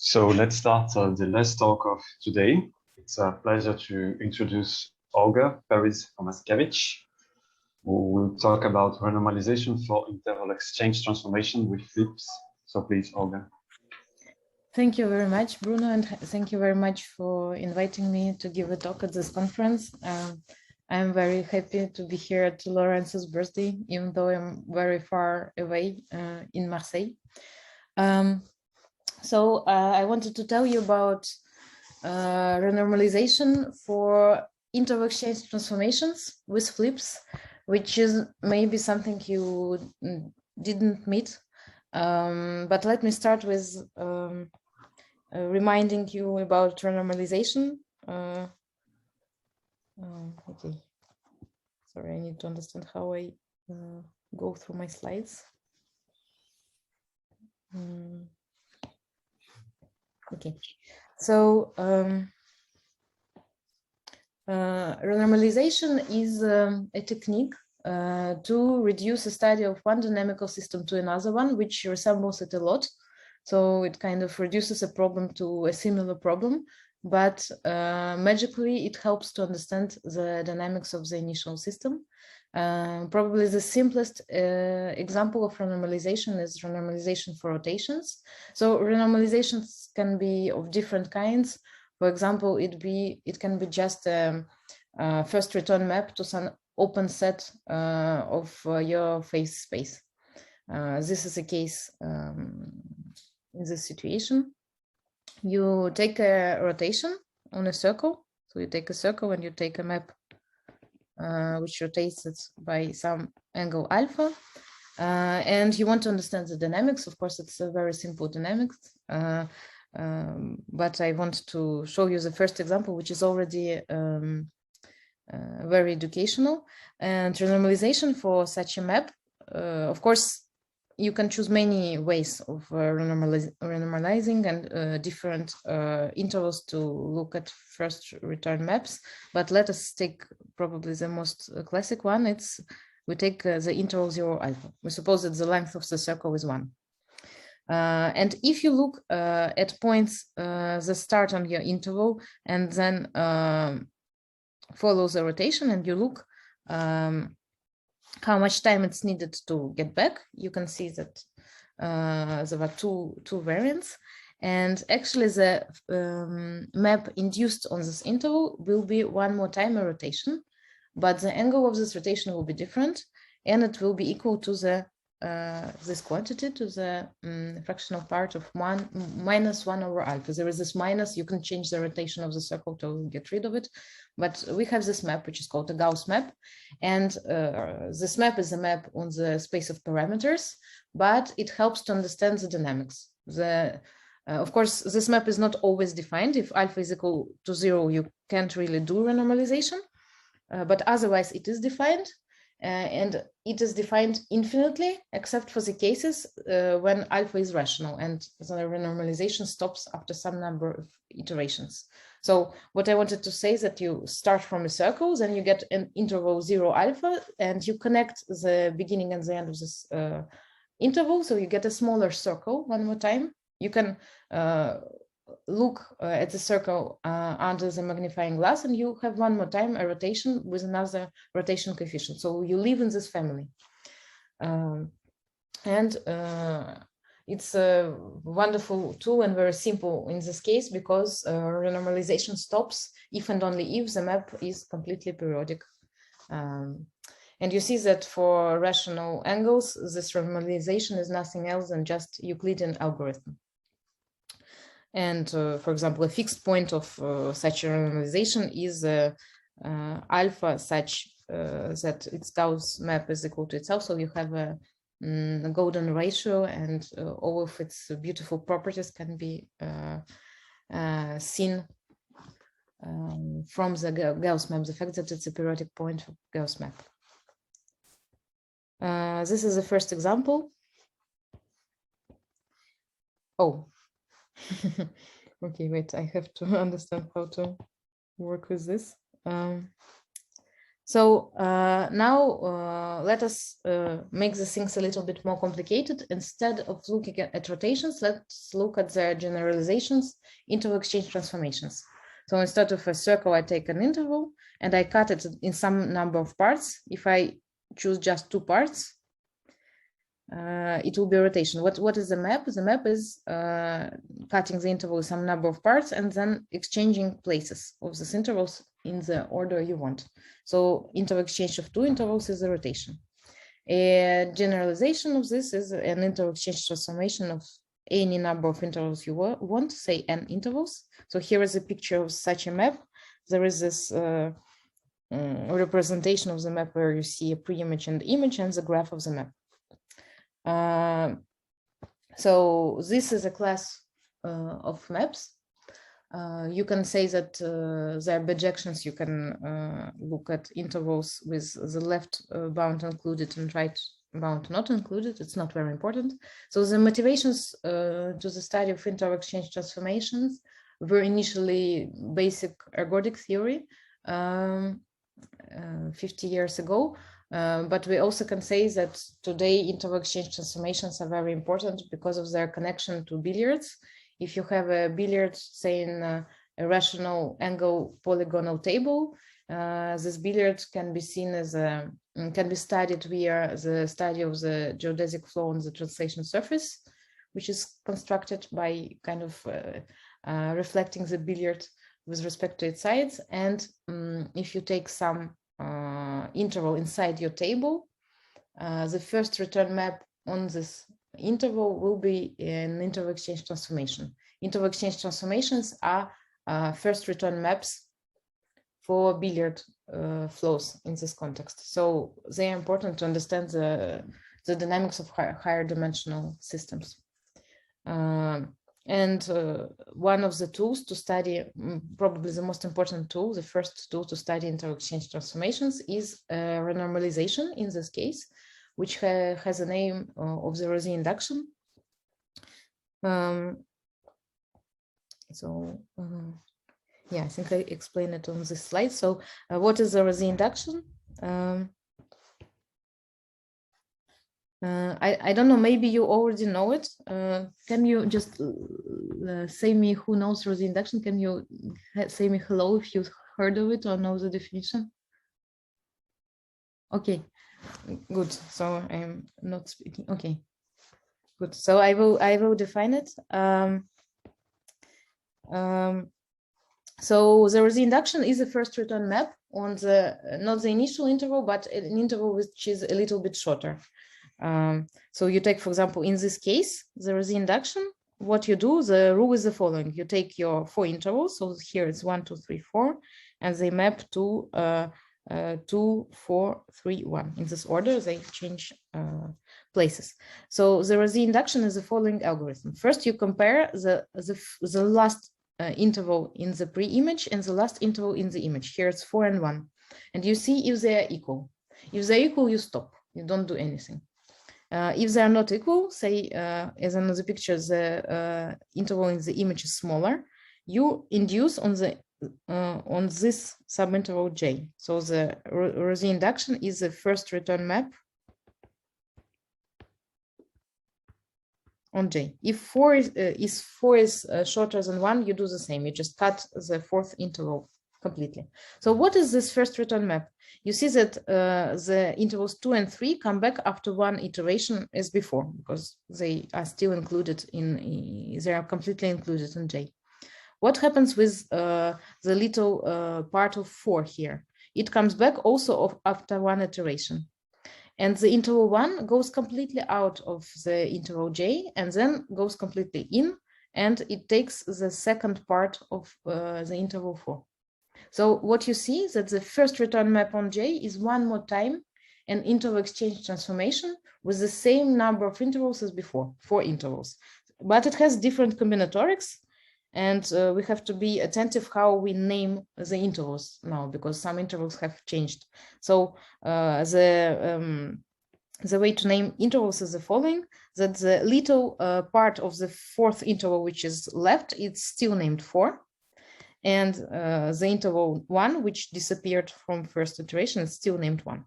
So let's start the last talk of today. It's a pleasure to introduce Olga-Paris Romaskevich, who will talk about renormalization for interval exchange transformation with flips. So please, Olga. Thank you very much, Bruno, and thank you very much for inviting me to give a talk at this conference. I'm very happy to be here at Lawrence's birthday, even though I'm very far away in Marseille. So I wanted to tell you about renormalization for interval exchange transformations with flips, which is maybe something you didn't meet. But let me start with reminding you about renormalization. Okay, sorry, I need to understand how I go through my slides. Okay, so renormalization is a technique to reduce a study of one dynamical system to another one, which resembles it a lot. So it kind of reduces a problem to a similar problem, but magically it helps to understand the dynamics of the initial system. Probably the simplest example of renormalization is renormalization for rotations. So renormalizations can be of different kinds. For example, it can be just a first return map to some open set of your phase space. This is a case in this situation. You take a rotation on a circle. So you take a circle and you take a map which rotates it by some angle alpha. And you want to understand the dynamics. Of course, it's a very simple dynamics. But I want to show you the first example, which is already very educational. And renormalization for such a map, of course, you can choose many ways of renormalizing and different intervals to look at first return maps. But let us take probably the most classic one. We take the interval 0 alpha. We suppose that the length of the circle is 1. And if you look at points that start on your interval and then follow the rotation, and you look how much time it's needed to get back, you can see that there were two variants. And actually the map induced on this interval will be one more time a rotation, but the angle of this rotation will be different, and it will be equal to the this quantity, to the fractional part of minus 1 over alpha. There is this minus, you can change the rotation of the circle to get rid of it, but we have this map which is called a Gauss map, and this map is a map on the space of parameters, but it helps to understand the dynamics. Of course, this map is not always defined. If alpha is equal to 0, you can't really do renormalization, but otherwise it is defined. And it is defined infinitely, except for the cases when alpha is rational and the renormalization stops after some number of iterations. So what I wanted to say is that you start from a circle, then you get an interval 0 alpha, and you connect the beginning and the end of this interval. So you get a smaller circle one more time. You can look at the circle under the magnifying glass, and you have one more time a rotation with another rotation coefficient. So you live in this family. It's a wonderful tool and very simple in this case, because renormalization stops if and only if the map is completely periodic. And you see that for rational angles, this renormalization is nothing else than just Euclidean algorithm. And for example, a fixed point of such a renormalization is alpha such that its Gauss map is equal to itself. So you have a golden ratio, and all of its beautiful properties can be seen from the Gauss map, the fact that it's a periodic point of Gauss map. This is the first example. Oh. Okay, wait, I have to understand how to work with this. So now let us make the things a little bit more complicated. Instead of looking at rotations, let's look at their generalizations, interval exchange transformations. So instead of a circle, I take an interval and I cut it in some number of parts. If I choose just 2 parts, it will be a rotation. What is the map? The map is cutting the interval in some number of parts and then exchanging places of these intervals in the order you want. So interval exchange of 2 intervals is a rotation. A generalization of this is an interval exchange transformation of any number of intervals you want, say n intervals. So here is a picture of such a map. There is this representation of the map where you see a pre-image and image and the graph of the map. So this is a class of maps. You can say that there are bijections. You can look at intervals with the left bound included and right bound not included. It's not very important. So the motivations to the study of interval exchange transformations were initially basic ergodic theory 50 years ago. But we also can say that today interval exchange transformations are very important because of their connection to billiards. If you have a billiard, say in a rational angle polygonal table, this billiard can be seen as can be studied via the study of the geodesic flow on the translation surface, which is constructed by kind of reflecting the billiard with respect to its sides. And if you take some interval inside your table, the first return map on this interval will be an interval exchange transformation. Interval exchange transformations are first return maps for billiard flows in this context. So they are important to understand the dynamics of higher dimensional systems. And one of the tools to study, probably the most important tool, the first tool to study interval exchange transformations is renormalization in this case, which has a name of the Rosé induction. Yeah, I think I explained it on this slide. So what is the Rosé induction? I don't know, maybe you already know it. Can you just say me who knows Rosé induction? Can you say me hello if you heard of it or know the definition? Okay, good. So I'm not speaking. Okay, good. So I will define it. So the Rosé induction is a first return map on the not the initial interval, but an interval which is a little bit shorter. So you take, for example, in this case, the Rosé induction, what you do, the rule is the following. You take your 4 intervals. So here it's 1, 2, 3, 4, and they map to 2, 4, 3, 1. In this order, they change places. So the Rosé induction is the following algorithm. First, you compare the last interval in the pre-image and the last interval in the image. Here it's 4 and 1. And you see if they are equal. If they're equal, you stop. You don't do anything. If they are not equal, say, as in the picture, the interval in the image is smaller, you induce on this subinterval J. So the Rosé induction is the first return map on J. If 4 is shorter than 1, you do the same. You just cut the 4th interval completely. So what is this first return map? You see that the intervals 2 and 3 come back after 1 iteration as before, because they are still included they are completely included in J. What happens with the little part of 4 here? It comes back also after 1 iteration. And the interval 1 goes completely out of the interval J and then goes completely in, and it takes the second part of the interval 4. So what you see is that the first return map on J is one more time an interval exchange transformation with the same number of intervals as before, 4 intervals. But it has different combinatorics, and we have to be attentive how we name the intervals now, because some intervals have changed. So the way to name intervals is the following, that the little part of the 4th interval which is left, it's still named 4. and the interval 1, which disappeared from first iteration, is still named 1.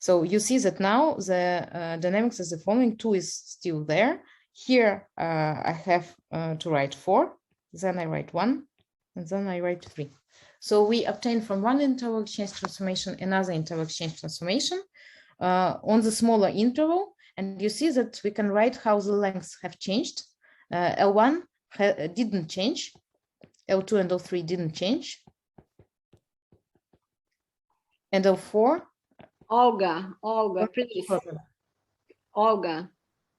So you see that now the dynamics is the following: 2 is still there. Here I have to write 4, then I write 1, and then I write 3. So we obtain from one interval exchange transformation another interval exchange transformation on the smaller interval, and you see that we can write how the lengths have changed. L1 didn't change, L2 and L3 didn't change, and L4. Olga, please. Olga.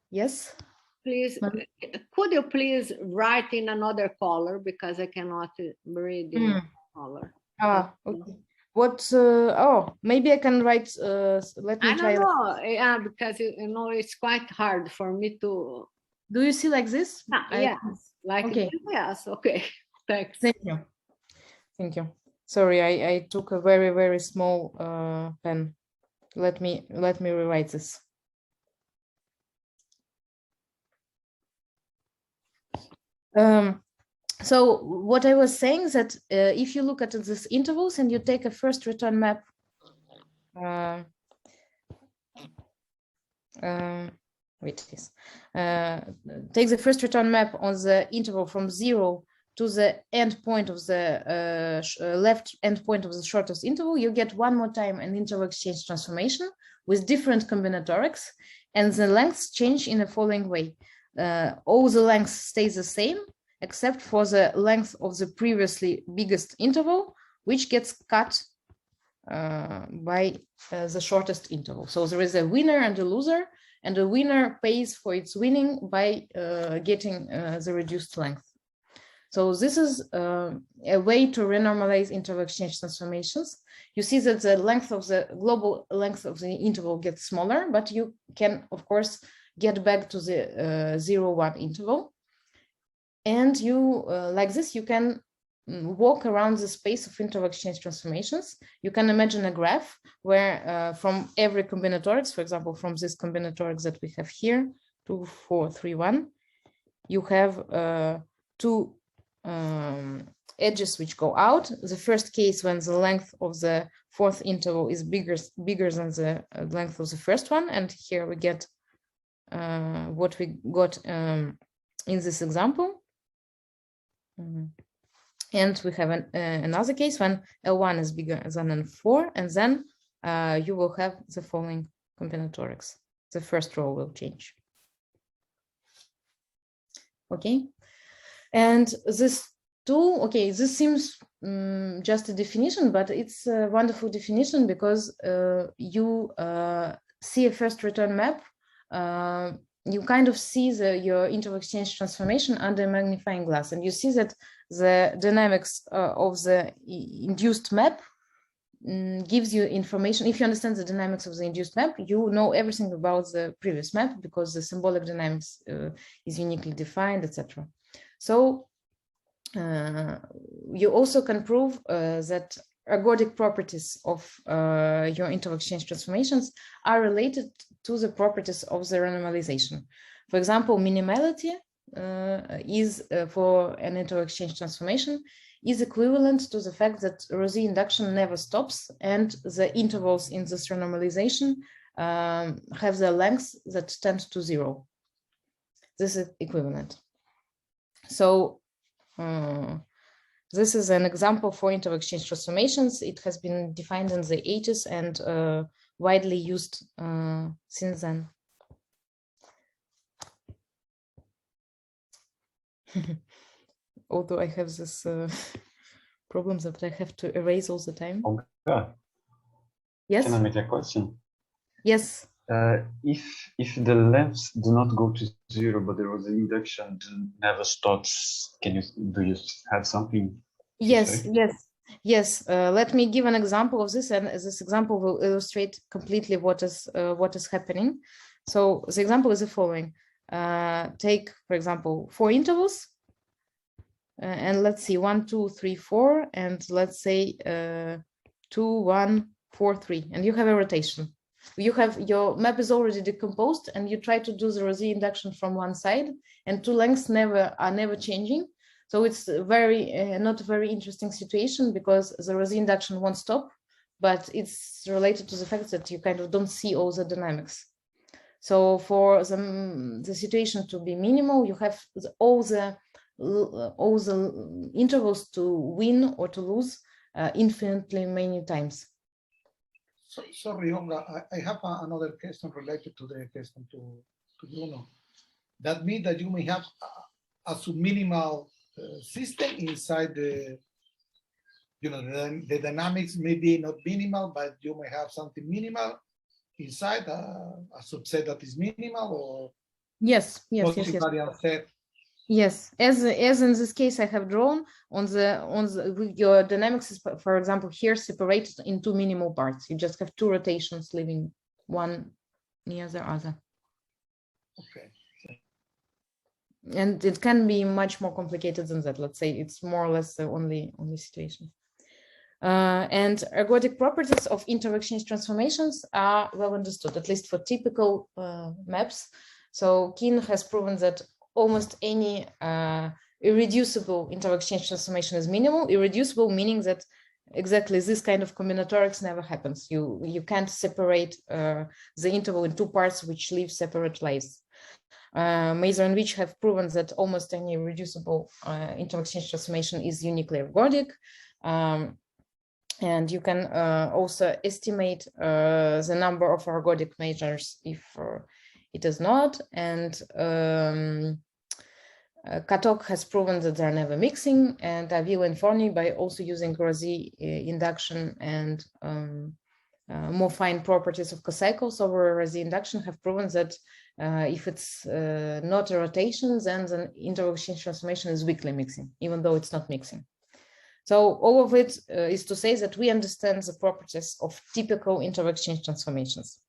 Yes. Please, could you please write in another color, because I cannot read in color. Okay. What? Oh, maybe I can write. Let me try. I don't know. Yeah, because you know it's quite hard for me to. Do you see like this? Yes, like okay. This, yes. Okay. Thanks. Thank you. Thank you. Sorry, I took a very, very small pen. Let me rewrite this. So what I was saying is that if you look at these intervals and you take a first return map, take the first return map on the interval from 0 to the end point of the left end point of the shortest interval, you get one more time an interval exchange transformation with different combinatorics, and the lengths change in the following way. All the lengths stay the same, except for the length of the previously biggest interval, which gets cut by the shortest interval. So there is a winner and a loser, and the winner pays for its winning by getting the reduced length. So this is a way to renormalize interval exchange transformations. You see that the length of the global length of the interval gets smaller, but you can, of course, get back to the 0-1 interval. And you, like this, you can walk around the space of interval exchange transformations. You can imagine a graph where from every combinatorics, for example, from this combinatorics that we have here, 2, 4, 3, 1, you have two edges which go out. The first case when the length of the fourth interval is bigger than the length of the first one, and here we get what we got in this example. And we have another case when L1 is bigger than L4, and then you will have the following combinatorics. The first row will change. Okay, and this tool, okay, this seems just a definition, but it's a wonderful definition because you see a first return map. You kind of see your interval exchange transformation under a magnifying glass, and you see that the dynamics of the induced map gives you information. If you understand the dynamics of the induced map, you know everything about the previous map because the symbolic dynamics is uniquely defined, etc. So you also can prove that ergodic properties of your interval exchange transformations are related to the properties of the renormalization. For example, minimality is for an interval exchange transformation is equivalent to the fact that Rosy induction never stops, and the intervals in this renormalization have the lengths that tend to 0. This is equivalent. So this is an example for interval exchange transformations. It has been defined in the 80s and widely used since then. Although I have this problem that I have to erase all the time. Okay. Yes. Can I make a question? Yes. If the lengths do not go to 0, but there was an induction never stops, do you have something? Yes. Yes. Let me give an example of this, and this example will illustrate completely what is happening. So the example is the following: take, for example, 4 intervals, and let's see 1, 2, 3, 4, and let's say 2, 1, 4, 3, and you have a rotation. You have your map is already decomposed, and you try to do the Rosy induction from one side, and 2 lengths are never changing. So it's very not a very interesting situation because the Rosy induction won't stop, but it's related to the fact that you kind of don't see all the dynamics. So for the situation to be minimal, you have all the intervals to win or to lose infinitely many times. So, sorry, Olga, I have another question related to the question to Bruno. That means that you may have a subminimal system inside the, the dynamics may be not minimal, but you may have something minimal inside a subset that is minimal, or yes. Yes, as in this case I have drawn on the your dynamics is, for example, here separated in two minimal parts. You just have two rotations living one near the other. Okay. And it can be much more complicated than that. Let's say it's more or less the only situation. And ergodic properties of inter-exchange transformations are well understood, at least for typical maps. So Keen has proven that almost any irreducible inter-exchange transformation is minimal. Irreducible meaning that exactly this kind of combinatorics never happens. You can't separate the interval in two parts which live separate lives. Maser and Witch have proven that almost any reducible inter-exchange transformation is uniquely ergodic. And you can also estimate the number of ergodic measures if it is not. And Katok has proven that they're never mixing, and Avila and Forney, by also using Rosy induction and more fine properties of cocycles over Rosy induction, have proven that if it's not a rotation, then the inter-exchange transformation is weakly mixing, even though it's not mixing. So all of it is to say that we understand the properties of typical inter-exchange transformations.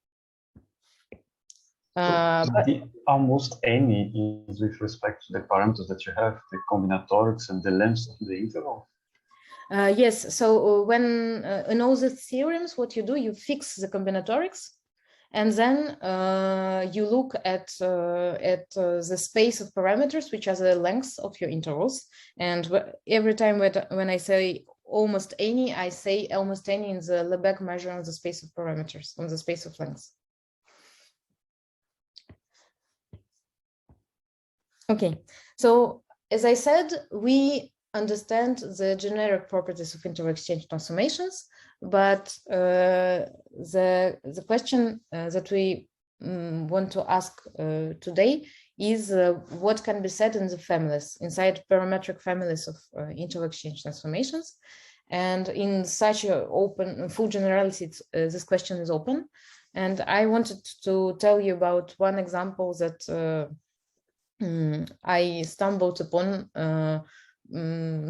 Almost any is with respect to the parameters that you have, the combinatorics and the length of the interval. Yes, so when in all the theorems, what you do, you fix the combinatorics, and then you look at the space of parameters, which are the lengths of your intervals. And every time when I say almost any, I say almost any in the Lebesgue measure on the space of parameters, on the space of lengths. Okay, so as I said, we understand the generic properties of inter-exchange transformations, but the question that we want to ask today is what can be said in the families, inside parametric families of inter-exchange transformations. And in such an open, full generality, this question is open. And I wanted to tell you about one example that I stumbled upon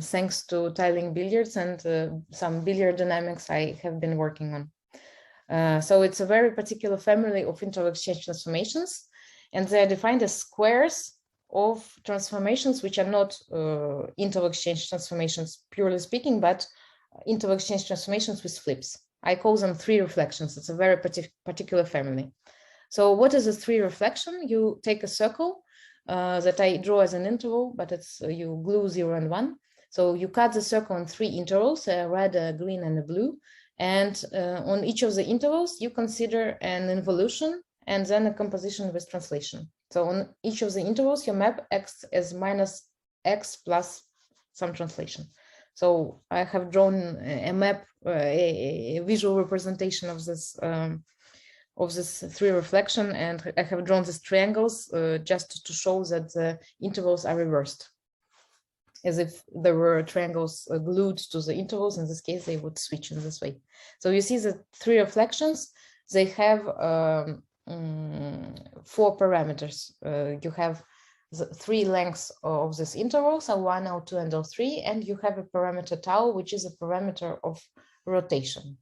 thanks to tiling billiards and some billiard dynamics I have been working on. So it's a very particular family of inter-exchange transformations, and they are defined as squares of transformations which are not inter-exchange transformations purely speaking, but inter-exchange transformations with flips. I call them three reflections. It's a very particular family. So what is a three reflection? You take a circle that I draw as an interval, but it's you glue 0 and 1. So you cut the circle in three intervals, a red, a green, and a blue. And on each of the intervals, you consider an involution and then a composition with translation. So on each of the intervals, your map acts as minus x plus some translation. So I have drawn a map, a visual representation of this three reflection, and I have drawn these triangles just to show that the intervals are reversed, as if there were triangles glued to the intervals. In this case, they would switch in this way. So you see the three reflections, they have 4 parameters. You have the 3 lengths of this interval, so 1, L2, and L3, and you have a parameter tau, which is a parameter of rotation.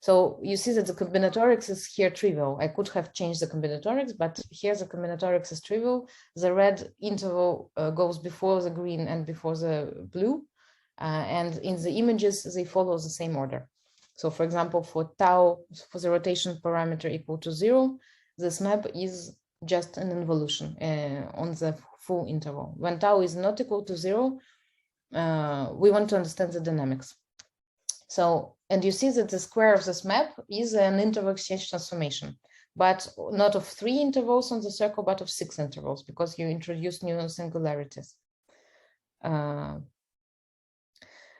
So you see that the combinatorics is here trivial. I could have changed the combinatorics, but here the combinatorics is trivial. The red interval goes before the green and before the blue. And in the images, they follow the same order. So for example, for tau, for the rotation parameter equal to 0, this map is just an involution on the full interval. When tau is not equal to 0, we want to understand the dynamics. So, and you see that the square of this map is an interval exchange transformation, but not of 3 intervals on the circle, but of 6 intervals, because you introduce new singularities.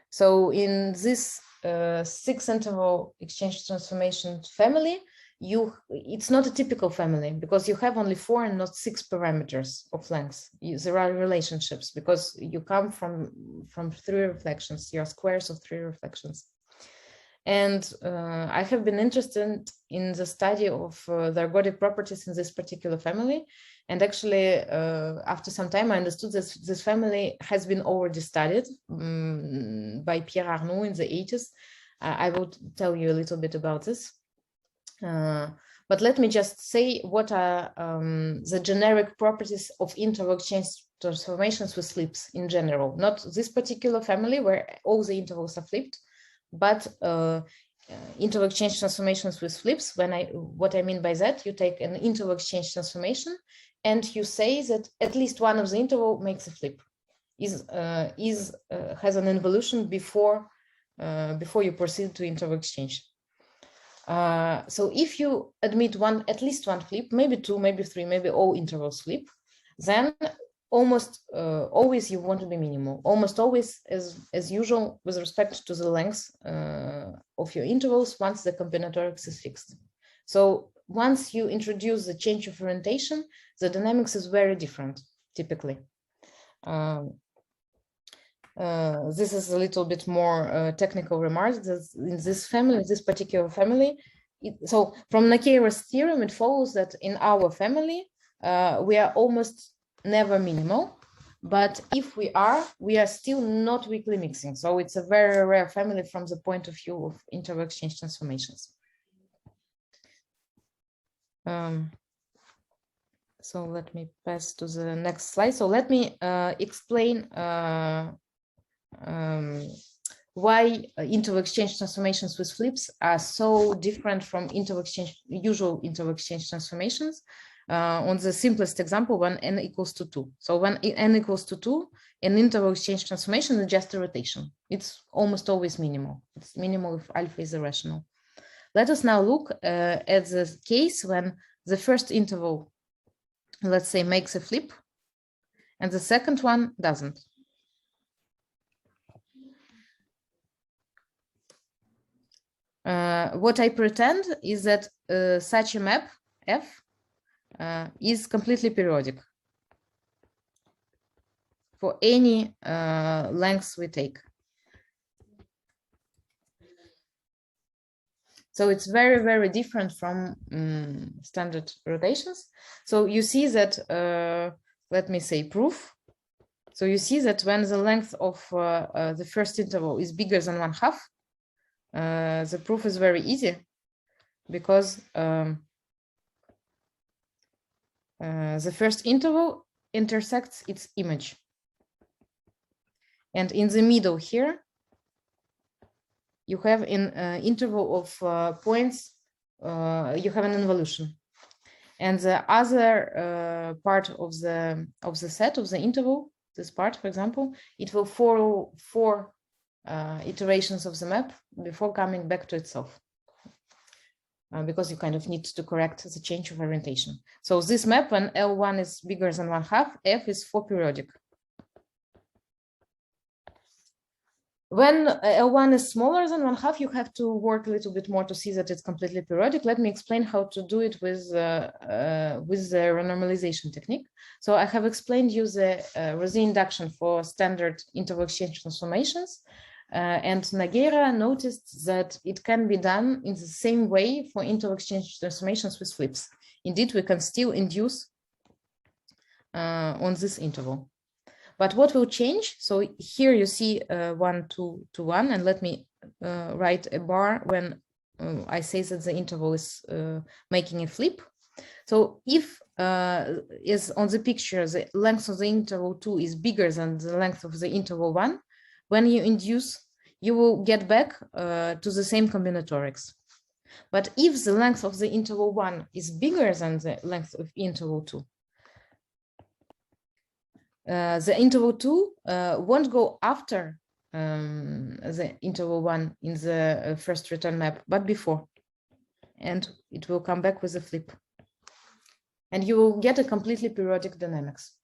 So in this 6 interval exchange transformation family, it's not a typical family, because you have only 4 and not 6 parameters of length. There are relationships because you come from 3 reflections, your squares of 3 reflections. And I have been interested in the study of the ergodic properties in this particular family. And actually, after some time, I understood that this family has been already studied by Pierre Arnaud in the 80s. I will tell you a little bit about this. But let me just say what are the generic properties of interval exchange transformations with flips in general. Not this particular family where all the intervals are flipped, but interval exchange transformations with flips. What I mean by that, you take an interval exchange transformation and you say that at least one of the interval makes a flip, has an involution before you proceed to interval exchange. So if you admit at least one flip, maybe 2, maybe 3, maybe all intervals flip, then almost always you want to be minimal. Almost always, as usual, with respect to the length of your intervals, once the combinatorics is fixed. So once you introduce the change of orientation, the dynamics is very different, typically. This is a little bit more technical remarks. In this family, this particular family, so from Nakira's theorem, it follows that in our family, we are almost never minimal, but if we are still not weakly mixing. So it's a very rare family from the point of view of interval exchange transformations. So let me pass to the next slide. So let me explain why interval exchange transformations with flips are so different from usual interval exchange transformations. On the simplest example, when n equals to 2. So when n equals to 2, an interval exchange transformation is just a rotation. It's almost always minimal. It's minimal if alpha is irrational. Let us now look at the case when the first interval, let's say, makes a flip, and the second one doesn't. What I pretend is that such a map, F, is completely periodic for any length we take. So it's very, very different from standard rotations. So you see that, let me say proof. So you see that when the length of the first interval is bigger than 1/2, the proof is very easy, because the first interval intersects its image. And in the middle here, you have an interval of points, you have an involution. And the other part of the set of the interval, this part, for example, it will follow 4 iterations of the map before coming back to itself. Because you kind of need to correct the change of orientation. So this map, when L1 is bigger than 1/2, F is 4 periodic. When L1 is smaller than 1/2, you have to work a little bit more to see that it's completely periodic. Let me explain how to do it with the renormalization technique. So I have explained you the induction for standard interval exchange transformations. And Nogueira noticed that it can be done in the same way for interval exchange transformations with flips. Indeed, we can still induce on this interval. But what will change? So here you see 1, 2 to 1, and let me write a bar when I say that the interval is making a flip. So if is on the picture, the length of the interval 2 is bigger than the length of the interval 1, when you induce, you will get back to the same combinatorics. But if the length of the interval 1 is bigger than the length of interval 2, the interval 2 won't go after the interval 1 in the first return map, but before, and it will come back with a flip, and you will get a completely periodic dynamics.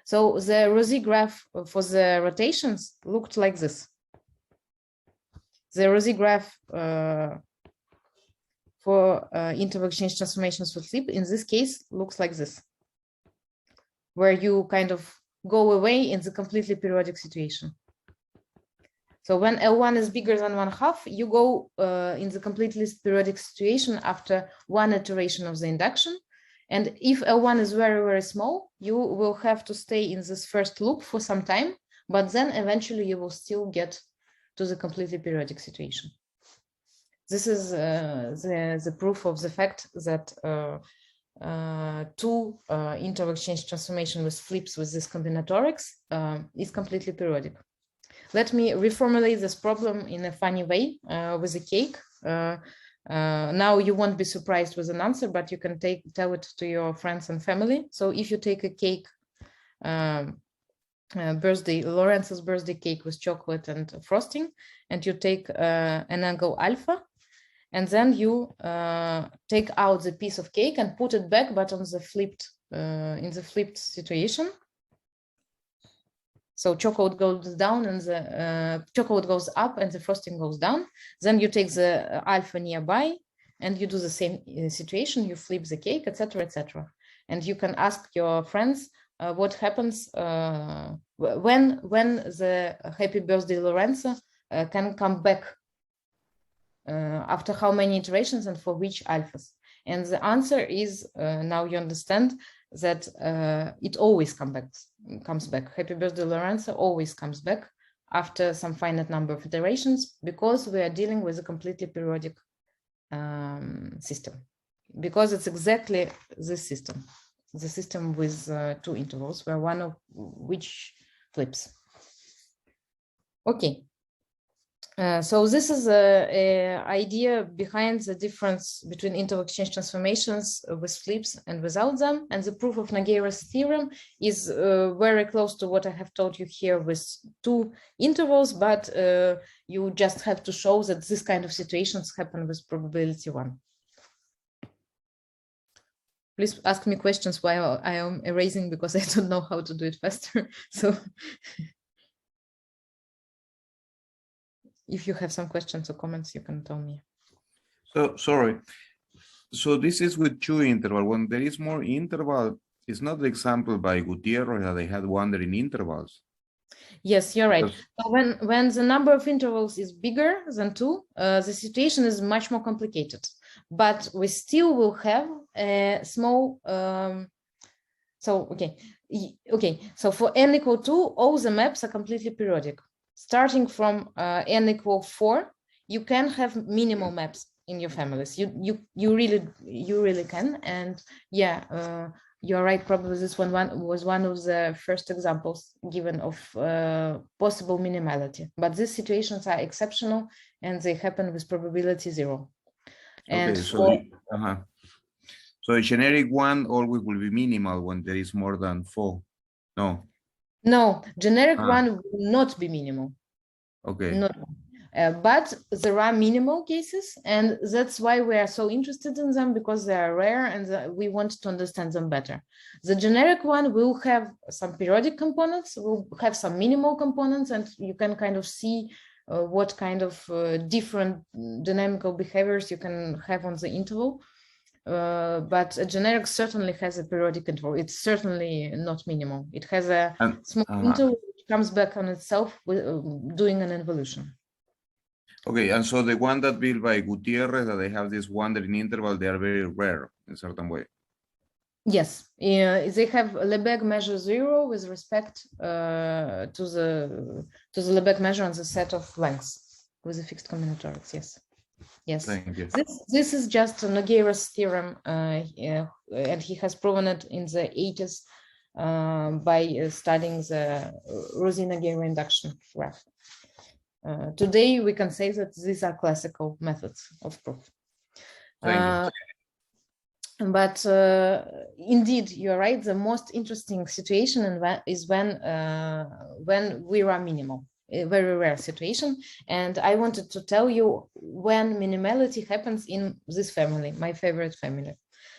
So the Rosy graph for the rotations looked like this. The Rosy graph for interval exchange transformations with flip in this case looks like this, where you kind of go away in the completely periodic situation. So when L1 is bigger than 1/2, you go in the completely periodic situation after one iteration of the induction. And if L1 is very, very small, you will have to stay in this first loop for some time, but then eventually you will still get to the completely periodic situation. This is the proof of the fact that two interval exchange transformation with flips with this combinatorics is completely periodic. Let me reformulate this problem in a funny way with a cake. Now you won't be surprised with an answer, but you can tell it to your friends and family. So if you take a cake, Lorenz's birthday cake with chocolate and frosting, and you take an angle alpha, and then you take out the piece of cake and put it back, but on the flipped in the flipped situation. So chocolate goes down and the chocolate goes up and the frosting goes down. Then you take the alpha nearby and you do the same situation. You flip the cake, etc., etc. And you can ask your friends what happens when the happy birthday Lorenzo can come back after how many iterations and for which alphas. And the answer is now you understand that it always comes back. Happy birthday Lorenzo always comes back after some finite number of iterations, because we are dealing with a completely periodic system, because it's exactly this system, the system with two intervals where one of which flips. Okay. So this is an idea behind the difference between interval exchange transformations with flips and without them. And the proof of Nogueira's theorem is very close to what I have told you here with two intervals, but you just have to show that this kind of situations happen with probability 1. Please ask me questions while I am erasing, because I don't know how to do it faster. So if you have some questions or comments, you can tell me. So, sorry. So this is with two interval. When there is more interval, it's not the example by Gutierrez that they had wandering intervals. Yes, you're right. So when the number of intervals is bigger than 2, the situation is much more complicated. But we still will have a small. So for n equal 2, all the maps are completely periodic. Starting from n equal 4, you can have minimal maps in your families. You really can. And yeah, you're right. Probably this one was one of the first examples given of possible minimality. But these situations are exceptional, and they happen with probability 0. And okay, so a generic one always will be minimal when there is more than 4. No, generic one will not be minimal. Okay. Not, but there are minimal cases, and that's why we are so interested in them, because they are rare and we want to understand them better. The generic one will have some periodic components, will have some minimal components, and you can kind of see what kind of different dynamical behaviors you can have on the interval. But a generic certainly has a periodic interval. It's certainly not minimal. It has a small interval which comes back on itself with doing an involution. Okay, and so the one that built by Gutierrez, that they have this wandering interval, they are very rare in a certain way. Yes, they have Lebesgue measure 0 with respect to the Lebesgue measure on the set of lengths with a fixed combinatorics. Yes. Yes, thank you. This is just Nogueira's theorem, and he has proven it in the 80s by studying the Rosy-Nogueira induction graph. Today, we can say that these are classical methods of proof. But indeed, you're right. The most interesting situation is when we are minimal, a very rare situation. And I wanted to tell you when minimality happens in this family, my favorite family.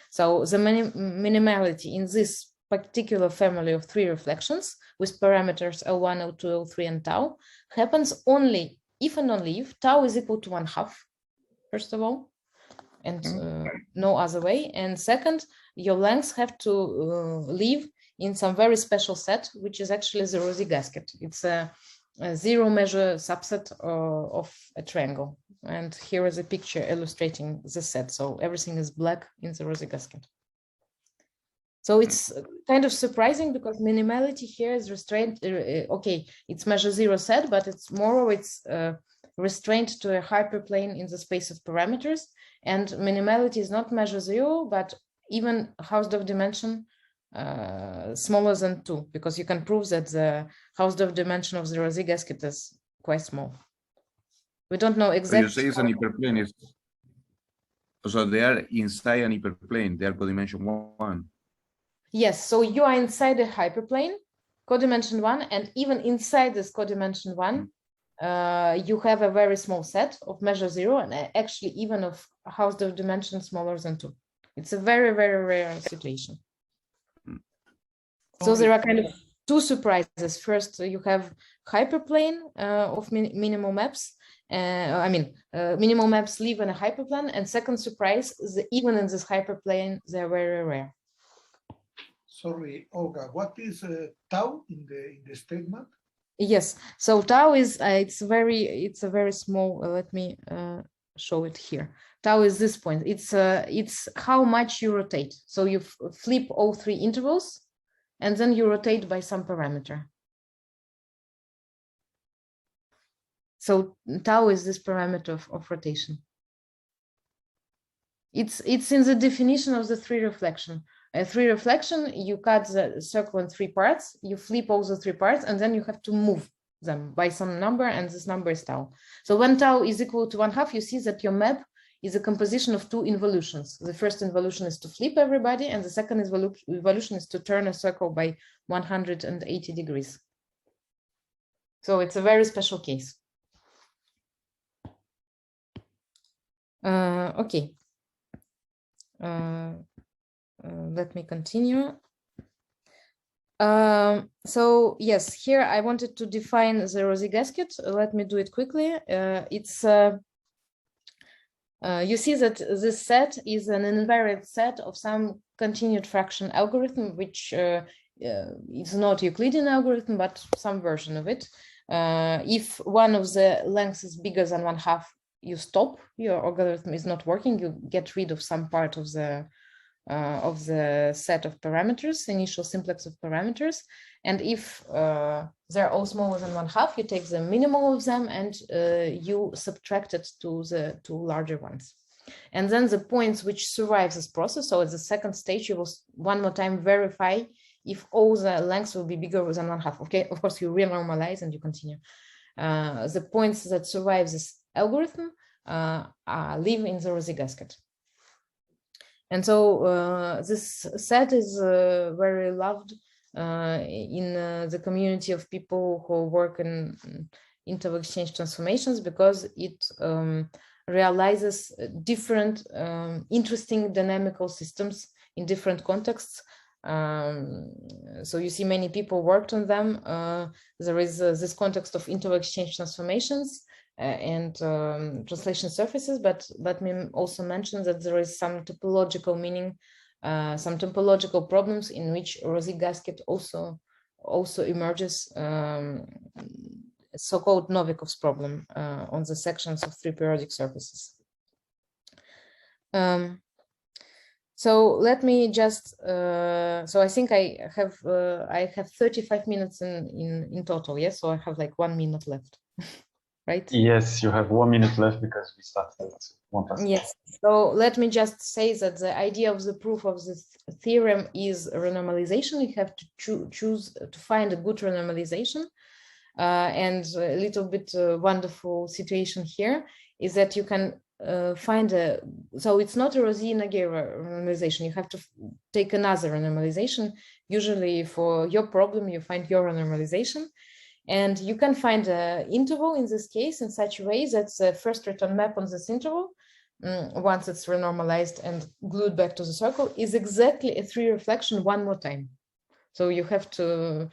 So the minimality in this particular family of three reflections with parameters L1, L2, L3, and tau happens only if and only if tau is equal to 1/2, first of all, and no other way. And second, your lengths have to live in some very special set, which is actually the rosy gasket. It's a zero measure subset of a triangle. And here is a picture illustrating the set. So everything is black in the rosy gasket. So it's kind of surprising because minimality here is restrained. Okay, it's measure zero set, but it's more, it's restrained to a hyperplane in the space of parameters. And minimality is not measure zero, but even Hausdorff dimension smaller than 2, because you can prove that the Hausdorff dimension of the rosy gasket is quite small. We don't know exactly. So you say it's an hyperplane. So they are inside an hyperplane. They are codimension 1. Yes, so you are inside a hyperplane, codimension 1, and even inside this codimension 1, you have a very small set of measure 0, and actually even of Hausdorff dimension smaller than 2. It's a very, very rare situation. So there are kind of two surprises. First, you have hyperplane of minimal maps. Minimal maps live in a hyperplane, and second surprise is even in this hyperplane, they're very rare. Sorry, Olga, what is tau in the statement? Yes, so tau is it's a very small. Let me show it here. Tau is this point. It's how much you rotate. So you flip all three intervals, and then you rotate by some parameter. So tau is this parameter of rotation. It's in the definition of the three reflection. A three reflection, you cut the circle in 3 parts, you flip all the 3 parts, and then you have to move them by some number, and this number is tau. So when tau is equal to 1/2, you see that your map is a composition of 2 involutions. The first involution is to flip everybody, and the second involution is to turn a circle by 180 degrees. So it's a very special case. Okay. Let me continue. So yes, here I wanted to define the rosy gasket. Let me do it quickly. You see that this set is an invariant set of some continued fraction algorithm, which is not Euclidean algorithm, but some version of it. If one of the lengths is bigger than 1/2, you stop, your algorithm is not working, you get rid of some part of the set of parameters, initial simplex of parameters. And if they're all smaller than 1/2, you take the minimal of them and you subtract it to the 2 larger ones. And then the points which survive this process, so at the second stage, you will one more time verify if all the lengths will be bigger than 1/2. Okay, of course, you renormalize and you continue. The points that survive this algorithm live in the rosy gasket. And so this set is very loved in the community of people who work in interval exchange transformations, because it realizes different interesting dynamical systems in different contexts. So you see many people worked on them. There is this context of interval exchange transformations and translation surfaces, but let me also mention that there is some topological meaning, some topological problems in which rosy gasket also emerges, so-called Novikov's problem on the sections of 3 periodic surfaces. So let me just, so I think I have 35 minutes in total, yes? So I have like 1 minute left. Right? Yes, you have 1 minute left because we started at 1 past. Yes, so let me just say that the idea of the proof of this theorem is renormalization. You have to choose to find a good renormalization. And a little bit wonderful situation here is that you can find a, so it's not a Rosi-Nogueira renormalization. You have to take another renormalization. Usually for your problem, you find your renormalization. And you can find an interval in this case in such a way that the first return map on this interval, once it's renormalized and glued back to the circle, is exactly a 3 reflection one more time. So you have to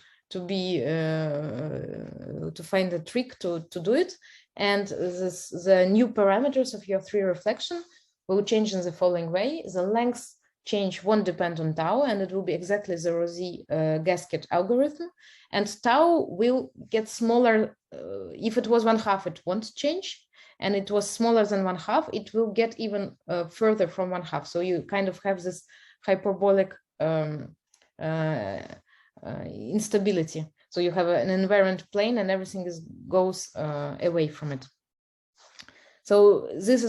find a trick to do it. And the new parameters of your 3 reflection will change in the following way. The length change won't depend on tau, and it will be exactly the Rosi gasket algorithm. And tau will get smaller. If it was 1/2, it won't change. And it was smaller than 1/2, it will get even further from 1/2. So you kind of have this hyperbolic instability. So you have an invariant plane and everything goes away from it. So this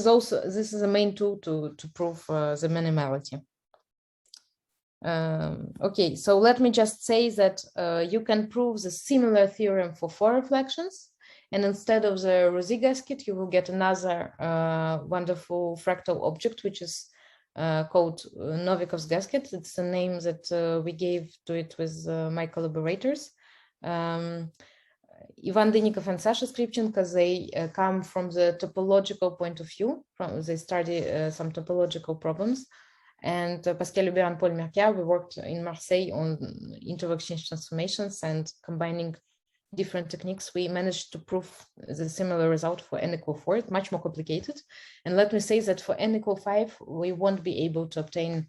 is a main tool to prove the minimality. Okay, so let me just say that you can prove the similar theorem for 4 reflections, and instead of the Rosi gasket, you will get another wonderful fractal object, which is called Novicos gasket. It's the name that we gave to it with my collaborators. Ivan Dynnikov and Sasha Skripchenko, they come from the topological point of view. They study some topological problems. And Pascal Hubert and Paul Mercier, we worked in Marseille on interval exchange transformations, and combining different techniques, we managed to prove the similar result for n = 4. It's much more complicated. And let me say that for n = 5, we won't be able to obtain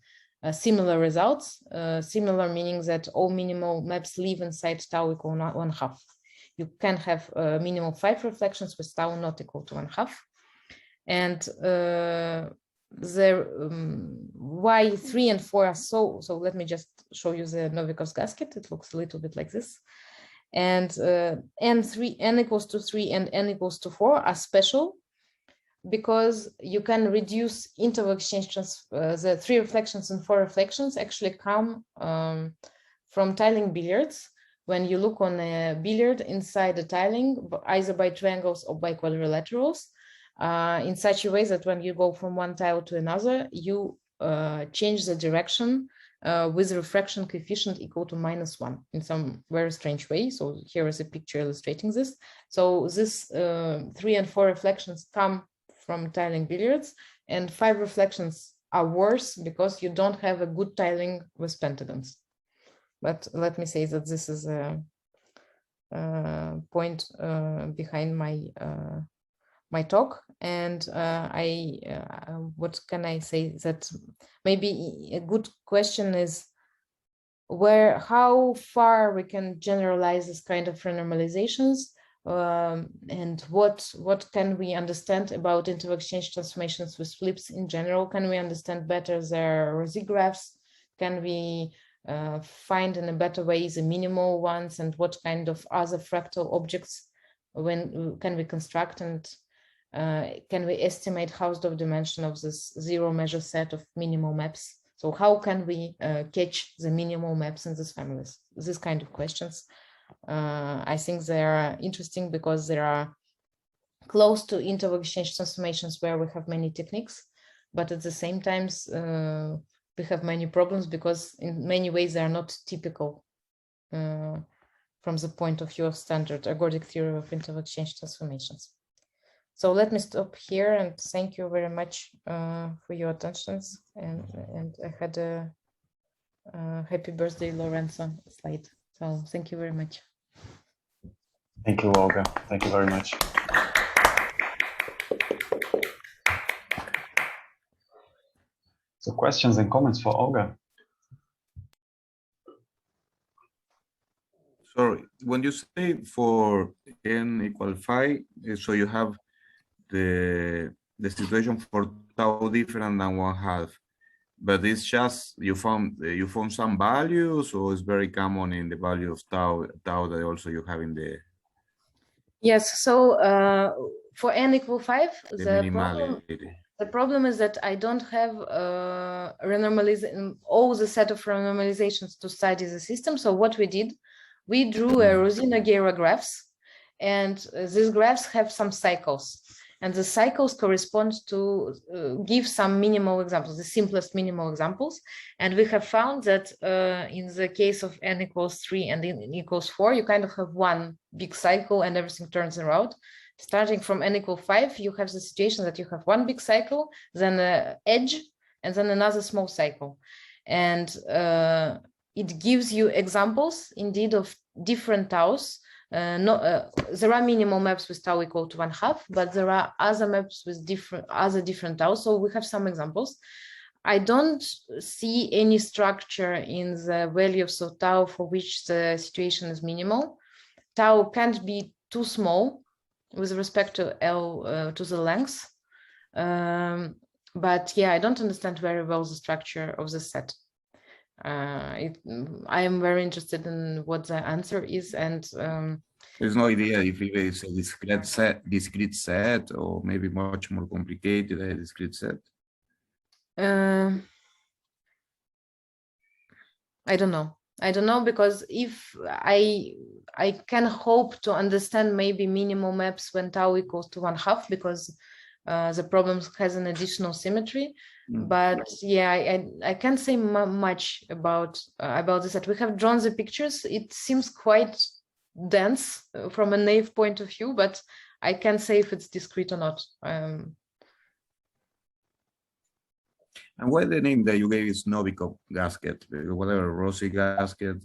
similar results. Similar meaning that all minimal maps live inside tau = 1/2. You can have minimal 5 reflections with tau not equal to 1/2. And why 3 and 4 are so let me just show you the Novicos gasket. It looks a little bit like this. And n = 3 and n = 4 are special because you can reduce interval exchange the 3 reflections and 4 reflections actually come from tiling billiards. When you look on a billiard inside the tiling, either by triangles or by quadrilaterals, in such a way that when you go from one tile to another, you change the direction with refraction coefficient equal to -1 in some very strange way. So here is a picture illustrating this. So this 3 and 4 reflections come from tiling billiards, and 5 reflections are worse because you don't have a good tiling with pentagons. But let me say that this is a point behind my talk. And what can I say? That maybe a good question is how far we can generalize this kind of renormalizations, and what can we understand about interval exchange transformations with flips in general? Can we understand better their Rosi graphs? Can we find in a better way the minimal ones, and what kind of other fractal objects can we construct, and can we estimate Hausdorff dimension of this 0 measure set of minimal maps? So how can we catch the minimal maps in these families? These kind of questions. I think they are interesting because they are close to interval exchange transformations where we have many techniques, but at the same time, we have many problems because in many ways they are not typical from the point of view of standard ergodic theory of interval exchange transformations. So let me stop here and thank you very much for your attentions. And I had a happy birthday, Lorenzo slide. So thank you very much. Thank you, Olga. Thank you very much. So questions and comments for Olga? Sorry, when you say for n = 5, so you have the situation for tau different than 1/2, but it's just you found some values, or it's very common in the value of tau that also you have in the Yes. So for n = 5, the problem is that I don't have all the set of renormalizations to study the system. So what we did, we drew a Rosi-Nogueira graphs, and these graphs have some cycles. and the cycles correspond to give some minimal examples, the simplest minimal examples. And we have found that in the case of n equals 3 and n equals 4, you kind of have one big cycle and everything turns around. Starting from n equals 5, you have the situation that you have one big cycle, then an edge, and then another small cycle. And it gives you examples indeed of different taus. There are minimal maps with tau equal to 1/2, but there are other maps with different taus. So we have some examples. I don't see any structure in the values of tau for which the situation is minimal. Tau can't be too small with respect to L to the length. But yeah, I don't understand very well the structure of the set. I am very interested in what the answer is, and there's no idea if it is a discrete set, or maybe much more complicated a discrete set. I don't know. I don't know, because if I can hope to understand maybe minimal maps when tau equals to 1/2, because the problem has an additional symmetry. But yeah, I can't say much about this set. We have drawn the pictures. It seems quite dense from a naive point of view, but I can't say if it's discrete or not. And why the name that you gave is Novikov gasket, whatever, Rossi gasket?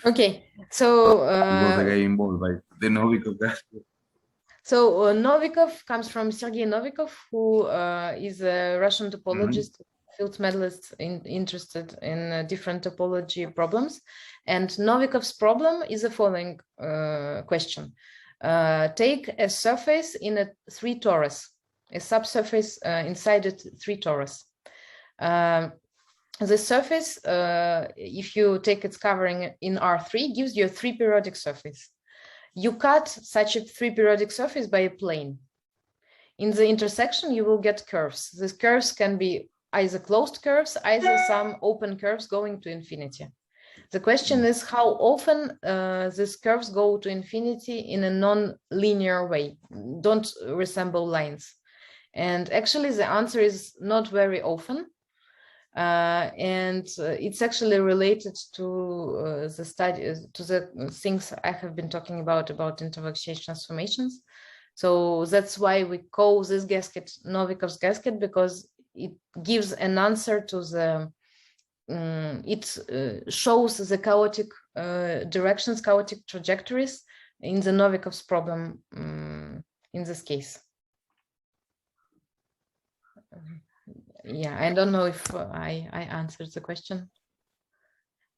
Okay, so was the guy involved by the Novikov gasket? So Novikov comes from Sergey Novikov, who is a Russian topologist, field medalist interested in different topology problems. And Novikov's problem is the following question. Take a surface in a 3 torus, a subsurface inside a 3 torus. The surface, if you take its covering in R3, gives you a 3 periodic surface. You cut such a 3 periodic surface by a plane. In the intersection, you will get curves. These curves can be either closed curves, either some open curves going to infinity. The question is how often these curves go to infinity in a non-linear way, don't resemble lines. And actually the answer is not very often. And it's actually related to the study, to the things I have been talking about interval exchange transformations. So that's why we call this gasket Novikov's gasket, because it gives an answer to the, it shows the chaotic directions, chaotic trajectories in the Novikov's problem in this case. Yeah, I don't know if I answered the question,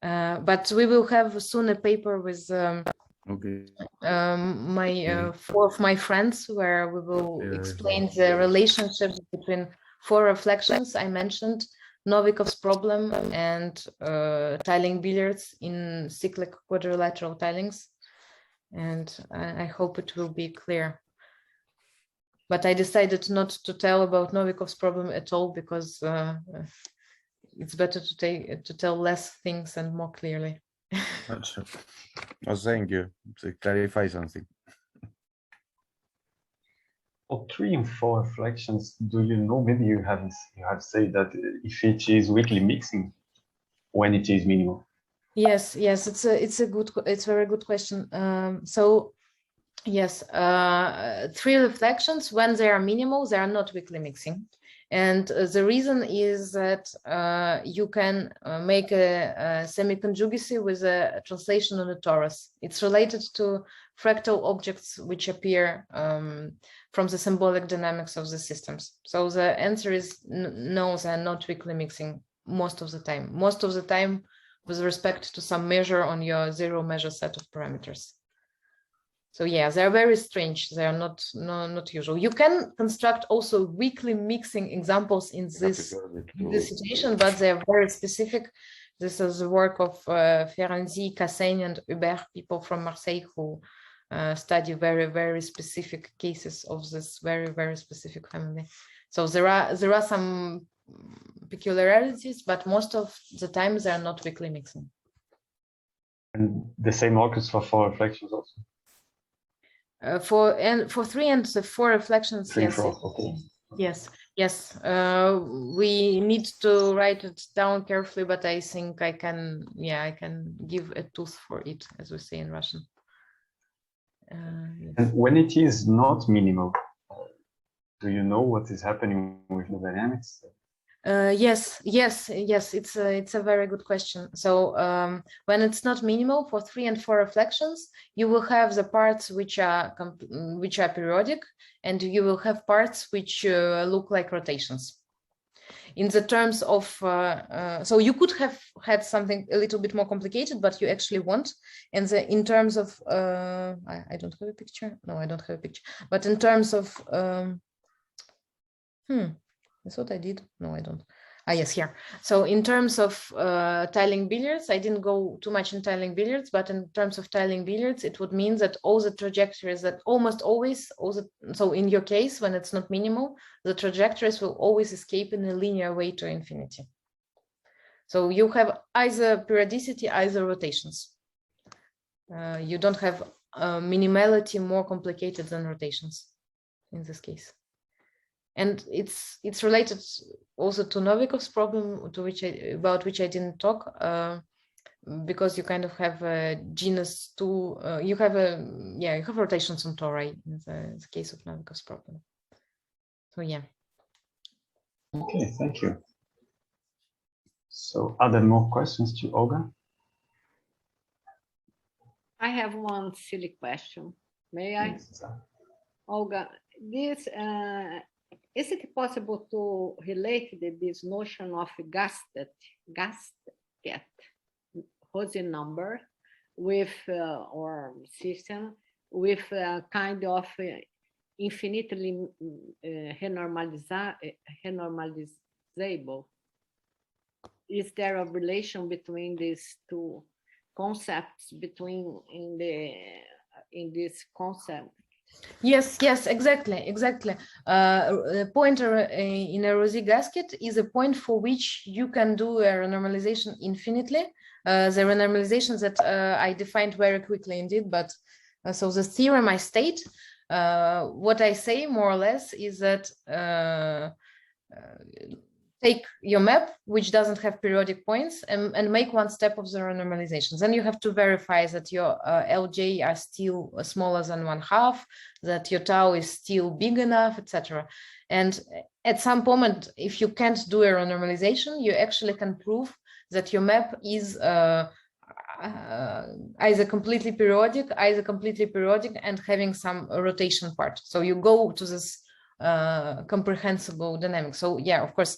but we will have soon a paper with four of my friends where we will explain the relationships between 4 reflections I mentioned, Novikov's problem, and tiling billiards in cyclic quadrilateral tilings, and I hope it will be clear. But I decided not to tell about Novikov's problem at all, because it's better to tell less things and more clearly. Oh, thank you. To clarify something. For 3 and 4 reflections, do you know? Maybe you have said that if it is weakly mixing, when it is minimal. Yes, it's a very good question. So. Yes, 3 reflections, when they are minimal, they are not weakly mixing. And the reason is that you can make a semi-conjugacy with a translation on a torus. It's related to fractal objects which appear from the symbolic dynamics of the systems. So the answer is no, they're not weakly mixing most of the time. Most of the time with respect to some measure on your 0 measure set of parameters. So yeah, they're very strange. They are not usual. You can construct also weakly mixing examples in this situation, but they are very specific. This is the work of Ferenczi, Cassaigne, and Hubert, people from Marseille, who study very, very specific cases of this very, very specific family. So there are some peculiarities, but most of the time they are not weakly mixing. And the same occurs for 4 reflections also. For 3 and 4 reflections, Three, yes. four, okay. Yes, yes. We need to write it down carefully, but I think I can, yeah, I can give a tooth for it, as we say in Russian. Yes. And when it is not minimal, do you know what is happening with the dynamics? Yes. It's a very good question. So when it's not minimal for 3 and 4 reflections, you will have the parts which are periodic, and you will have parts which look like rotations. In the terms of, so you could have had something a little bit more complicated, but you actually won't. And in terms of, I don't have a picture. No, I don't have a picture. But in terms of, I thought I did. No, I don't. Ah, yes, here. So in terms of tiling billiards, I didn't go too much in tiling billiards, but in terms of tiling billiards, it would mean that all the trajectories that almost always, so in your case, when it's not minimal, the trajectories will always escape in a linear way to infinity. So you have either periodicity, either rotations. You don't have minimality more complicated than rotations in this case. And it's related also to Novikov's problem, about which I didn't talk, because you kind of have a genus 2. You have rotations on tori in the case of Novikov's problem. So yeah. Okay, thank you. So are there more questions to Olga? I have one silly question. May I? Yes. Olga, this is it possible to relate this notion of gasket, Rosy number, with or system with a kind of infinitely renormalizable? Is there a relation between these two concepts in this concept? Yes, exactly. A pointer in a Rosy gasket is a point for which you can do a renormalization infinitely. The renormalization that I defined very quickly indeed, but so the theorem I state, what I say more or less is that take your map, which doesn't have periodic points, and make one step of the renormalization. Then you have to verify that your LJ are still smaller than 1/2, that your tau is still big enough, etc. And at some moment, if you can't do a renormalization, you actually can prove that your map is either completely periodic and having some rotation part. So you go to this comprehensible dynamic. So yeah, of course,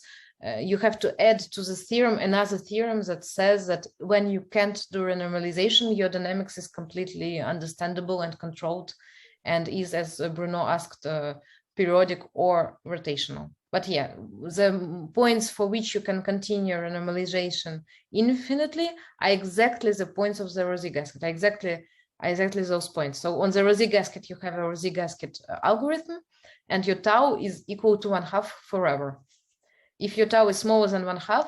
you have to add to the theorem another theorem that says that when you can't do renormalization, your dynamics is completely understandable and controlled, and is, as Bruno asked, periodic or rotational. But yeah, the points for which you can continue renormalization infinitely are exactly the points of the Rosy gasket, exactly those points. So on the Rosy gasket, you have a Rosy gasket algorithm, and your tau is equal to 1/2 forever. If your tau is smaller than 1/2,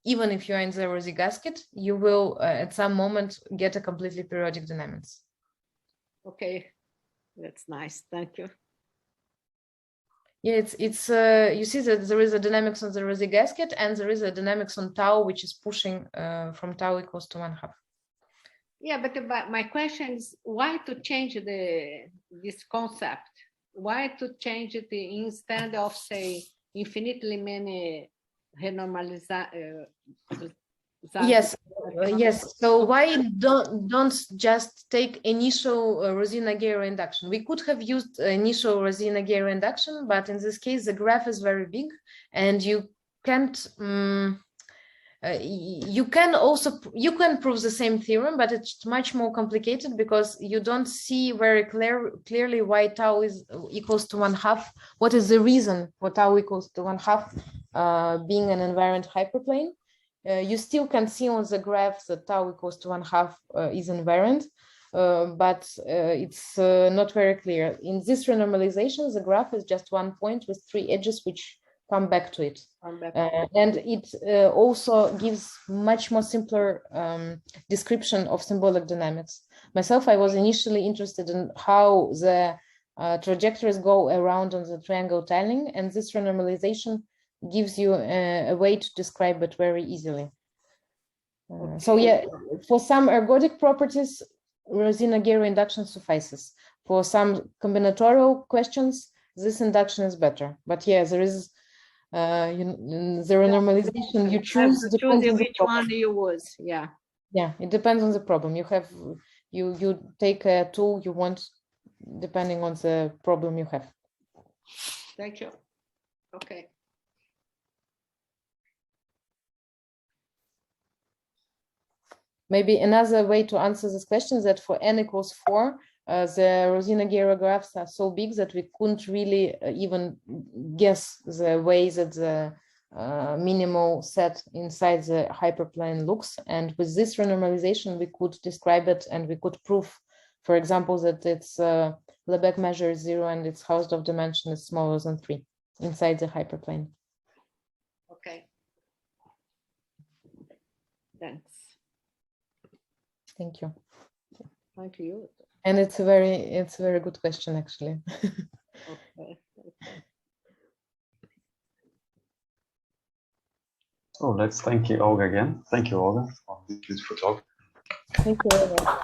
even if you're in the Rosy gasket, you will at some moment get a completely periodic dynamics. Okay, that's nice. Thank you. Yeah, it's you see that there is a dynamics on the Rosy gasket, and there is a dynamics on tau, which is pushing from tau equals to 1/2. Yeah, but my question is why to change this concept? Why to change it instead of say infinitely many renormalization? Yes. So why don't just take initial Rosy-Nagaro induction? We could have used initial Rosy-Nagaro induction, but in this case, the graph is very big, and you can't. You can prove the same theorem, but it's much more complicated because you don't see very clearly why tau is equals to 1/2. What is the reason for tau equals to 1/2 being an invariant hyperplane? You still can see on the graph that tau equals to 1/2 is invariant, but it's not very clear. In this renormalization, the graph is just one point with 3 edges which come back to it. And it also gives much more simpler description of symbolic dynamics. myself, I was initially interested in how the trajectories go around on the triangle tiling, and this renormalization gives you a way to describe it very easily. So yeah, for some ergodic properties, Rosina-Garo induction suffices. For some combinatorial questions, this induction is better. But yeah, there is the renormalization you choose depends on which one you use. Yeah. Yeah, it depends on the problem. You have you take a tool you want depending on the problem you have. Thank you. Okay. Maybe another way to answer this question is that for n equals 4, the Rosina-Garo graphs are so big that we couldn't really even guess the way that the minimal set inside the hyperplane looks. And with this renormalization, we could describe it and we could prove, for example, that its Lebesgue measure is 0 and its Hausdorff dimension is smaller than 3 inside the hyperplane. Okay. Thanks. Thank you. Thank you. And it's a very good question, actually. Okay. So let's thank you, Olga, again. Thank you, Olga, for this beautiful talk. Thank you very much.